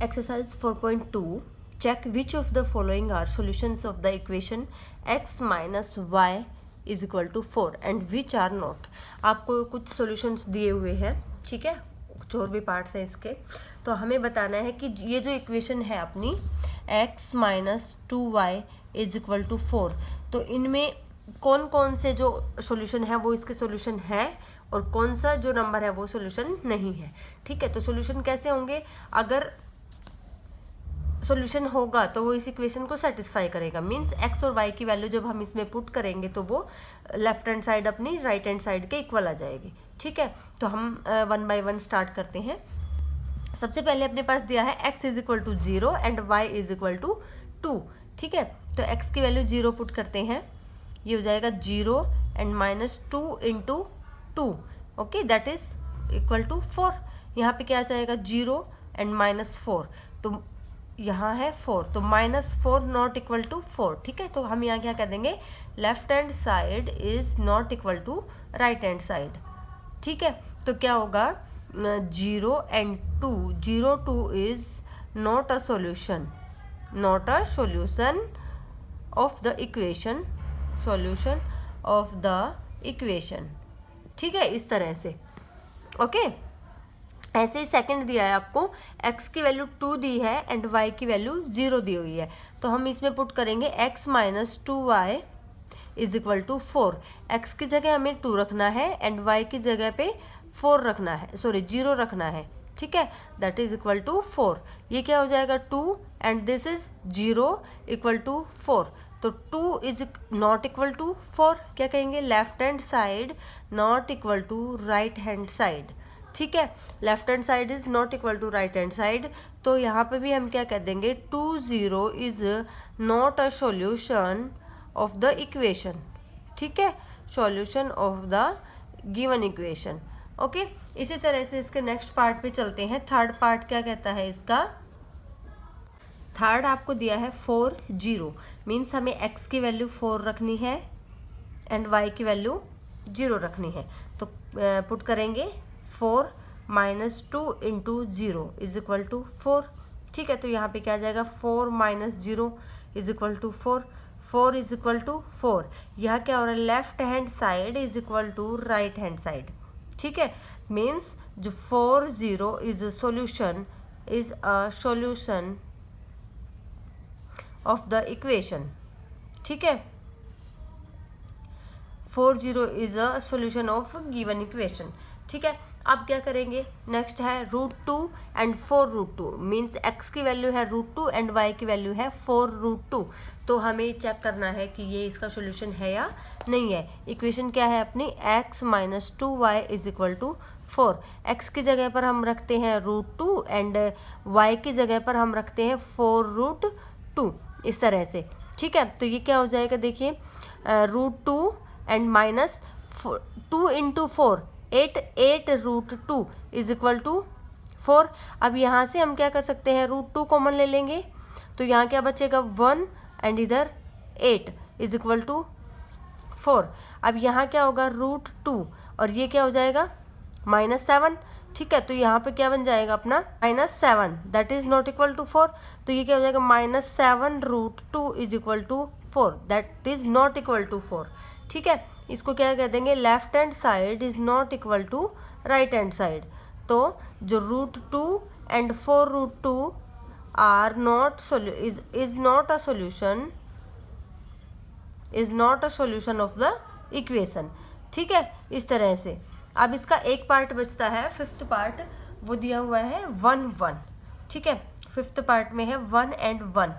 Exercise 4.2. Check which of the following are solutions of the equation x minus y is equal to 4 and which are not. आपको कुछ solutions दिए हुए हैं, ठीक है, कुछ और भी पार्ट्स हैं इसके, तो हमें बताना है कि ये जो इक्वेशन है अपनी x minus 2y is equal to 4, तो इनमें कौन कौन से जो सॉल्यूशन है वो इसके सॉल्यूशन है और कौन सा जो नंबर है वो सॉल्यूशन नहीं है। ठीक है, तो सॉल्यूशन कैसे होंगे, अगर सॉल्यूशन होगा तो वो इस इक्वेशन को सेटिस्फाई करेगा, मींस x और y की वैल्यू जब हम इसमें पुट करेंगे तो वो लेफ्ट हैंड साइड अपनी राइट हैंड साइड के इक्वल आ जाएगी। ठीक है, तो हम 1 बाय 1 स्टार्ट करते हैं। सबसे पहले अपने पास दिया है x is equal to 0 and y is equal to 2। ठीक है, तो x की वैल्यू 0 पुट करते हैं, ये हो जाएगा 0 and minus 2 into 2, okay, that is equal to 4। यहाँ पे क्या आ जाएगा 0 एंड माइनस 4, तो यहाँ है 4, तो माइनस 4 नॉट इक्वल टू 4। ठीक है, तो हम यहाँ क्या कर देंगे, left hand side is not equal to right hand side. ठीक है, तो क्या होगा 0 and 2, 0 2 is not a solution, not a solution of the equation, solution of the equation. ठीक है, इस तरह से, ओके। ऐसे ही सेकंड दिया है आपको, x की वैल्यू 2 दी है एंड y की वैल्यू 0 दी हुई है, तो हम इसमें पुट करेंगे x minus 2y is equal to 4। x की जगह हमें 2 रखना है एंड y की जगह पे 4 रखना है, सॉरी 0 रखना है। ठीक है, दैट इज इक्वल टू 4। ये क्या हो जाएगा 2 and this is 0 equal to 4, तो 2 इज नॉट इक्वल टू 4, क्या कहेंगे, left hand side not equal to right hand side. ठीक है, left hand side is not equal to right hand side, तो यहाँ पे भी हम क्या कह देंगे 2 0 is not a solution of the equation. ठीक है, solution of the given equation. Okay, इसी तरह से इसके नेक्स्ट पार्ट पे चलते हैं। थर्ड पार्ट क्या कहता है इसका, थर्ड आपको दिया है 4 0, मीन्स हमें x की वैल्यू 4 रखनी है एंड y की वैल्यू 0 रखनी है, तो पुट करेंगे 4 minus 2 into 0 is equal to 4। ठीक है, तो यहाँ पे क्या आ जाएगा 4 minus 0 is equal to 4, 4 is equal to 4। यहाँ क्या हो रहा है, left hand side is equal to right hand side. ठीक है, मीन्स जो 4 0 is a solution, is a solution of the equation. ठीक है, 4 0 is a solution of given equation. ठीक है, अब क्या करेंगे, नेक्स्ट है √2 एंड 4 √2, मीन्स x की वैल्यू है √2 एंड y की वैल्यू है 4 √2, तो हमें चेक करना है कि ये इसका सॉल्यूशन है या नहीं है। इक्वेशन क्या है अपनी, x minus 2y is equal to 4। x की जगह पर हम रखते हैं √2 एंड y की जगह पर हम रखते हैं 4 √2, इस तरह से। ठीक है, तो ये क्या हो जाएगा, देखिए √2 and minus 2 into 4, 8 √2 is equal to 4। अब यहाँ से हम क्या कर सकते हैं, √2 कॉमन ले लेंगे, तो यहाँ क्या बचेगा 1 एंड इधर 8 इज इक्वल टू 4। अब यहाँ क्या होगा √2 और ये क्या हो जाएगा -7। ठीक है, तो यहाँ पे क्या बन जाएगा अपना -7, that is not equal to 4, तो ये क्या हो जाएगा -7 √2 is equal to 4, that is not equal to 4। ठीक है, इसको क्या कह देंगे, left hand side is not equal to right hand side, तो जो √2 and 4 √2 are not is not a solution, is not a solution of the equation. ठीक है, इस तरह से। अब इसका एक पार्ट बचता है, फिफ्थ पार्ट, वो दिया हुआ है 1 1। ठीक है, फिफ्थ पार्ट में है 1 एंड 1,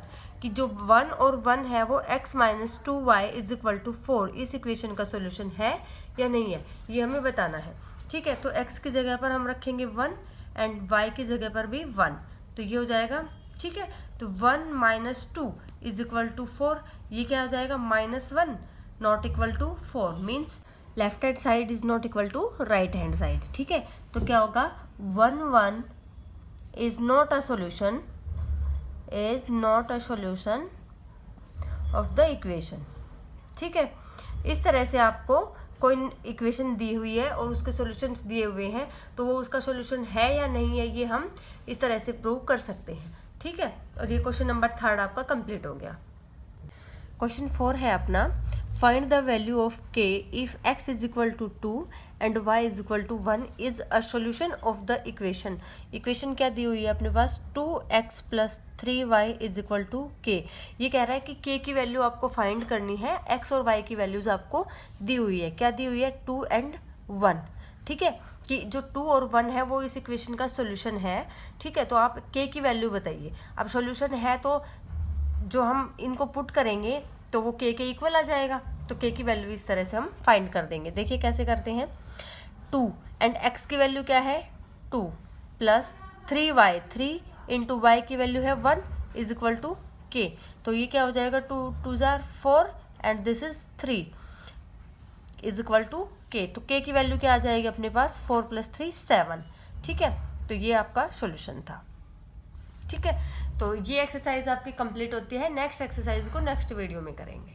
कि जो 1 और 1 है वो x minus 2y is equal to 4 इस इक्वेशन का सॉल्यूशन है या नहीं है, ये हमें बताना है। ठीक है, तो x की जगह पर हम रखेंगे 1 एंड y की जगह पर भी 1, तो ये हो जाएगा। ठीक है, तो 1 माइनस 2 इज इक्वल टू 4, ये क्या हो जाएगा -1 not equal to 4, means left hand side is not equal to right hand side. ठीक है, तो क्या होगा 1 1 is not a solution, is not a solution of the equation। ठीक है, इस तरह से आपको कोई इक्वेशन दी हुई है और उसके सॉल्यूशंस दिए हुए हैं, तो वो उसका सॉल्यूशन है या नहीं है, ये हम इस तरह से प्रूव कर सकते हैं। ठीक है, और ये क्वेश्चन नंबर 3 आपका कंप्लीट हो गया। क्वेश्चन 4 है अपना, find the value of k if x is equal to 2 and y is equal to 1 is a solution of the equation. Equation क्या दी हुई है अपने पास, 2x plus 3y is equal to k। ये कह रहा है कि k की वैल्यू आपको फाइंड करनी है, x और y की वैल्यूज आपको दी हुई है। क्या दी हुई है, 2 एंड 1। ठीक है, कि जो 2 और 1 है वो इस इक्वेशन का सोल्यूशन है। ठीक है, तो आप k की वैल्यू बताइए। अब सोल्यूशन है तो जो हम इनको पुट करेंगे तो वो k के इक्वल आ जाएगा, तो k की वैल्यू इस तरह से हम फाइंड कर देंगे। देखिए कैसे करते हैं, 2 एंड x की वैल्यू क्या है 2 प्लस 3y, 3 इंटू वाई की वैल्यू है 1 इज इक्वल टू k। तो ये क्या हो जाएगा, 2 2 जार 4 and this is 3 is equal to k। तो k की वैल्यू क्या आ जाएगी अपने पास, 4 प्लस 3 7। ठीक है, तो ये आपका सॉल्यूशन था। ठीक है, तो ये एक्सरसाइज आपकी कंप्लीट होती है। नेक्स्ट एक्सरसाइज को नेक्स्ट वीडियो में करेंगे।